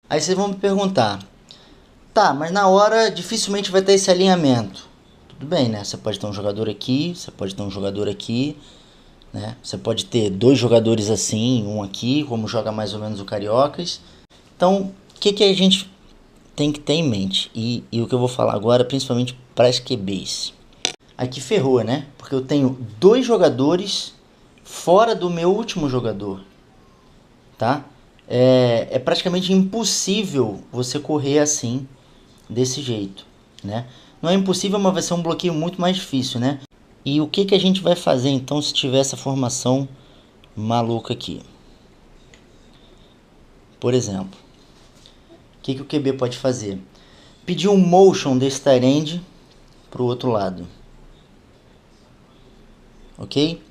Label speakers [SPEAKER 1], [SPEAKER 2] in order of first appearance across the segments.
[SPEAKER 1] Aí vocês vão me perguntar, tá, mas na hora dificilmente vai ter esse alinhamento. Tudo bem, né? Você pode ter um jogador aqui, você pode ter um jogador aqui, né? Você pode ter dois jogadores assim, um aqui, como joga mais ou menos o Cariocas. Então, o que a gente tem que ter em mente? E o que eu vou falar agora, principalmente para as QBs. Aqui ferrou, né? Porque eu tenho dois jogadores fora do meu último jogador, tá? É praticamente impossível você correr assim, desse jeito, né? Não é impossível, mas vai ser um bloqueio muito mais difícil, né? E o que a gente vai fazer então se tiver essa formação maluca aqui? Por exemplo, o que o QB pode fazer? Pedir um motion desse tight end para o outro lado, ok?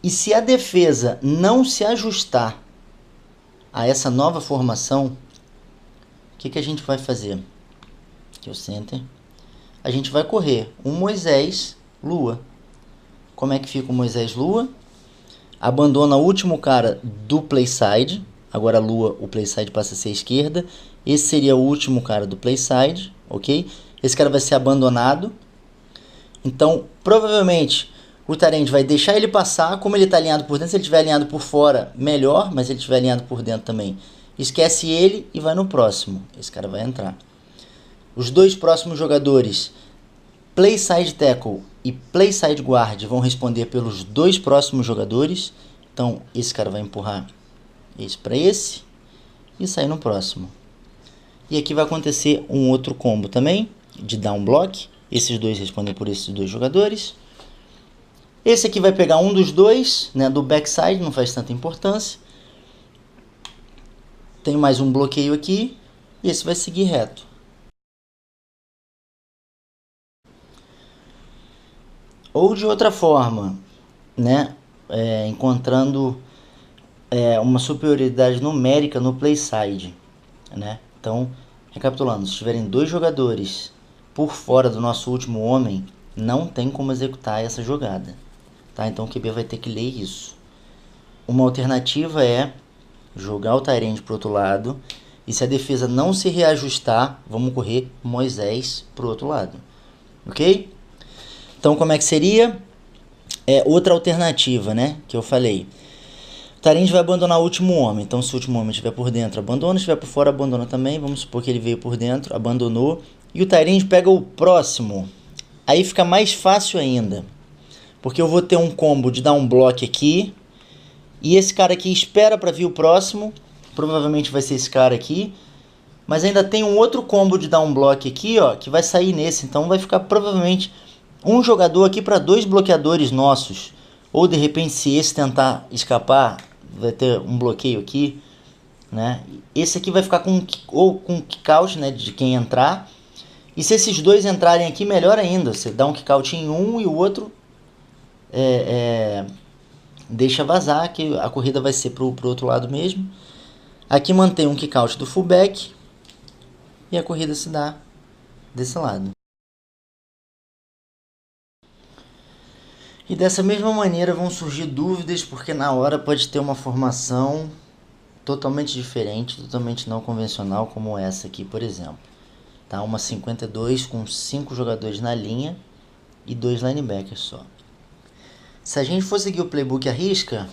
[SPEAKER 1] E se a defesa não se ajustar a essa nova formação, o que a gente vai fazer? Aqui é o center. A gente vai correr um Moisés Lua. Como é que fica o Moisés Lua? Abandona o último cara do playside. Agora a Lua, o playside passa a ser a esquerda. Esse seria o último cara do playside, ok? Esse cara vai ser abandonado. Então, provavelmente, o Tyrande vai deixar ele passar. Como ele está alinhado por dentro, se ele estiver alinhado por fora, melhor. Mas se ele estiver alinhado por dentro também, esquece ele e vai no próximo. Esse cara vai entrar. Os dois próximos jogadores, Playside Tackle e Playside Guard, vão responder pelos dois próximos jogadores. Então, esse cara vai empurrar esse para esse e sair no próximo. E aqui vai acontecer um outro combo também, de down block. Esses dois respondem por esses dois jogadores. Esse aqui vai pegar um dos dois, né, do backside, não faz tanta importância. Tem mais um bloqueio aqui. E esse vai seguir reto. Ou de outra forma, né, encontrando uma superioridade numérica no playside, né? Então, recapitulando, se tiverem dois jogadores por fora do nosso último homem, não tem como executar essa jogada, tá? Então o QB vai ter que ler isso. Uma alternativa é jogar o tight end pro outro lado, e se a defesa não se reajustar, vamos correr Moisés pro outro lado, ok? Então como é que seria? Outra alternativa, né, que eu falei. O Tyrande vai abandonar o último homem. Então, se o último homem estiver por dentro, abandona. Se estiver por fora, abandona também. Vamos supor que ele veio por dentro, abandonou. E o Tyrande pega o próximo. Aí fica mais fácil ainda. Porque eu vou ter um combo de dar um bloco aqui. E esse cara aqui espera para vir o próximo. Provavelmente vai ser esse cara aqui. Mas ainda tem um outro combo de dar um bloco aqui, ó, que vai sair nesse. Então vai ficar provavelmente um jogador aqui para dois bloqueadores nossos. Ou de repente, se esse tentar escapar, vai ter um bloqueio aqui, né? Esse aqui vai ficar com kick out, né, de quem entrar. E se esses dois entrarem aqui, melhor ainda. Você dá um kick out em um e o outro deixa vazar, que a corrida vai ser pro outro lado mesmo. Aqui mantém um kick out do fullback e a corrida se dá desse lado. E dessa mesma maneira vão surgir dúvidas, porque na hora pode ter uma formação totalmente diferente, totalmente não convencional, como essa aqui, por exemplo. Tá? Uma 52 com 5 jogadores na linha e 2 linebackers só. Se a gente for seguir o playbook à risca,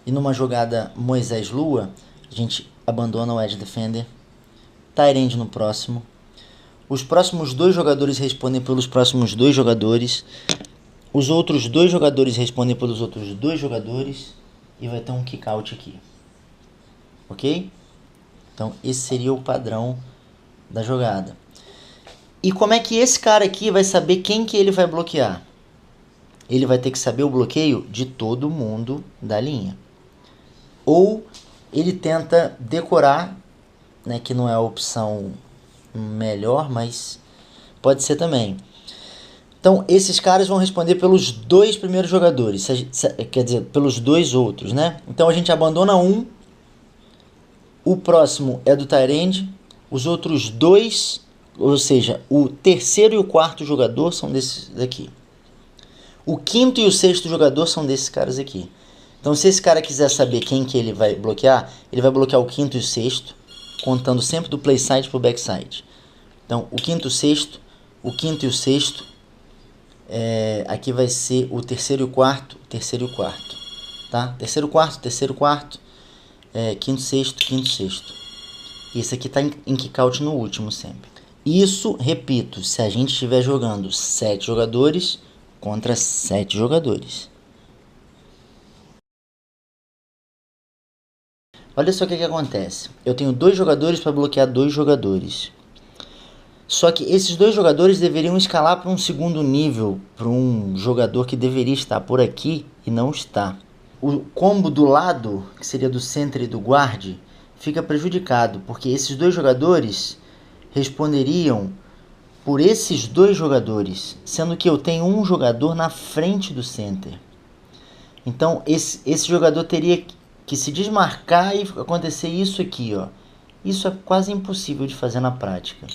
[SPEAKER 1] e numa jogada Moisés Lua, a gente abandona o edge defender, tight end no próximo. Os próximos dois jogadores respondem pelos próximos dois jogadores. Os outros dois jogadores respondem pelos outros dois jogadores. E vai ter um kick out aqui. Ok? Então esse seria o padrão da jogada. E como é que esse cara aqui vai saber quem que ele vai bloquear? Ele vai ter que saber o bloqueio de todo mundo da linha. Ou ele tenta decorar, né, que não é a opção melhor, mas pode ser também. Então, esses caras vão responder pelos dois primeiros jogadores, quer dizer, pelos dois outros, né? Então, a gente abandona um, o próximo é do tight end, os outros dois, ou seja, o terceiro e o quarto jogador são desses daqui. O quinto e o sexto jogador são desses caras aqui. Então, se esse cara quiser saber quem que ele vai bloquear o quinto e o sexto. contando sempre do play side para o back side. Então, o quinto e o sexto, o quinto e o sexto, aqui vai ser o terceiro e o quarto, tá? Terceiro, quarto, quinto, sexto. E esse aqui tá em kick out no último sempre. Isso, repito, se a gente estiver jogando 7 jogadores contra 7 jogadores. Olha só o que acontece. Eu tenho 2 jogadores para bloquear 2 jogadores. Só que esses 2 jogadores deveriam escalar para um segundo nível, para um jogador que deveria estar por aqui e não está. O combo do lado, que seria do center e do guard, fica prejudicado, porque esses 2 jogadores responderiam por esses 2 jogadores, sendo que eu tenho um jogador na frente do center. Então esse jogador teria que se desmarcar e acontecer isso aqui, ó. Isso é quase impossível de fazer na prática.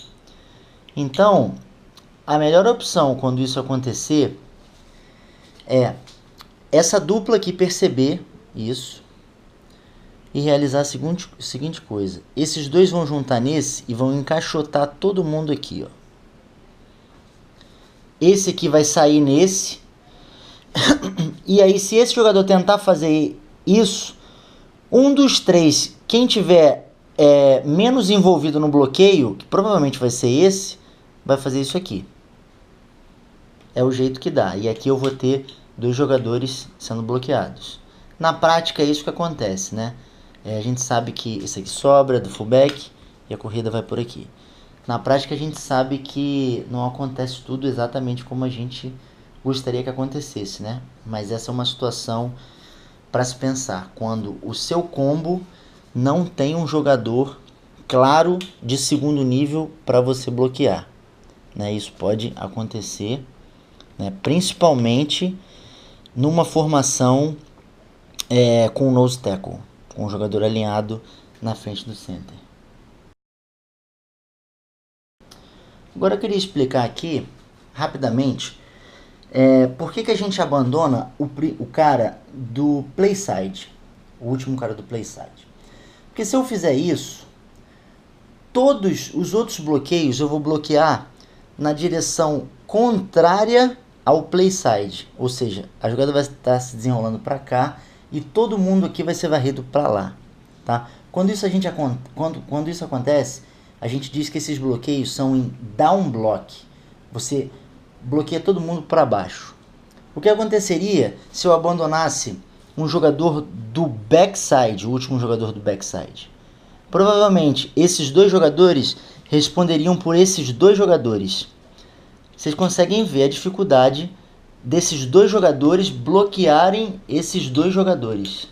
[SPEAKER 1] Então, a melhor opção quando isso acontecer é essa dupla aqui perceber isso e realizar a seguinte coisa. Esses 2 vão juntar nesse e vão encaixotar todo mundo aqui, ó. Esse aqui vai sair nesse. E aí, se esse jogador tentar fazer isso, um dos 3, quem tiver menos envolvido no bloqueio, que provavelmente vai ser esse, vai fazer isso aqui. É o jeito que dá. E aqui eu vou ter 2 jogadores sendo bloqueados. Na prática é isso que acontece, né? A gente sabe que isso aqui sobra do fullback e a corrida vai por aqui. Na prática a gente sabe que não acontece tudo exatamente como a gente gostaria que acontecesse, né? Mas essa é uma situação para se pensar, quando o seu combo não tem um jogador claro de segundo nível para você bloquear, né? Isso pode acontecer, né? Principalmente numa formação com o nose tackle, com o jogador alinhado na frente do center. Agora eu queria explicar aqui rapidamente por que a gente abandona o cara do play side, o último cara do play side. Porque se eu fizer isso, todos os outros bloqueios eu vou bloquear na direção contrária ao play side, ou seja, a jogada vai estar se desenrolando para cá e todo mundo aqui vai ser varrido para lá, tá? Quando isso acontece, a gente diz que esses bloqueios são em down block. Você bloqueia todo mundo para baixo. O que aconteceria se eu abandonasse um jogador do backside, o último jogador do backside? Provavelmente esses 2 jogadores responderiam por esses 2 jogadores. Vocês conseguem ver a dificuldade desses 2 jogadores bloquearem esses 2 jogadores.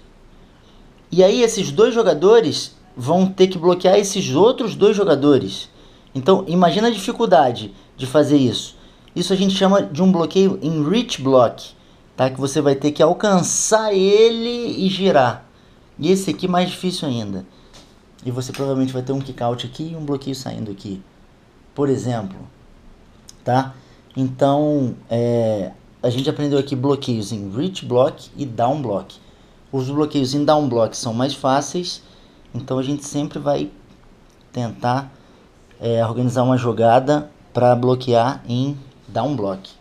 [SPEAKER 1] E aí esses 2 jogadores vão ter que bloquear esses outros 2 jogadores. Então imagina a dificuldade de fazer isso. Isso a gente chama de um bloqueio em reach block, tá? Que você vai ter que alcançar ele e girar. E esse aqui é mais difícil ainda. E você provavelmente vai ter um kick out aqui e um bloqueio saindo aqui, por exemplo, tá? Então, a gente aprendeu aqui bloqueios em reach block e down block. Os bloqueios em down block são mais fáceis, então a gente sempre vai tentar organizar uma jogada para bloquear em down block.